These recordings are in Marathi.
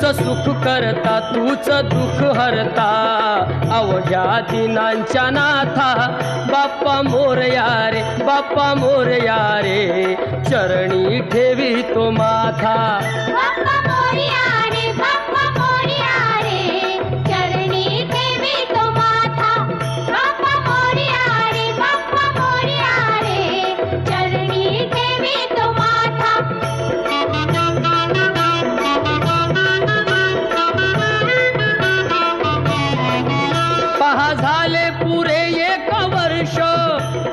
तूच सुख करता तूच दुःख हरता अवघ्या दिनांच्या नाथा बाप्पा मोरया रे बाप्पा मोरया रे चरणी ठेवी तो माथा बाप्पा मोरया रे बाप्पा मोरया रे चरणी ठेवी तो माथा बाप्पा मोरया रे बाप्पा मोरया रे चरणी ठेवी तो माथा पहा झाले पुरे एक वर्ष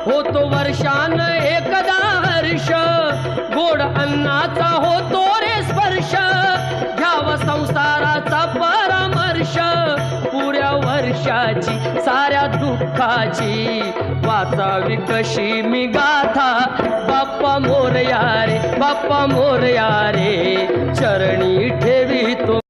होतो वर्षान एकदा हर्ष गोड अन्नाचा होतो रे स्पर्श घ्यावा संसाराचा परामर्श पुऱ्या वर्षाची साऱ्या दुःखाची वाचावी कशी मी गाथा बाप्पा मोरया रे बाप्पा मोरया रे चरणी ठेवी तो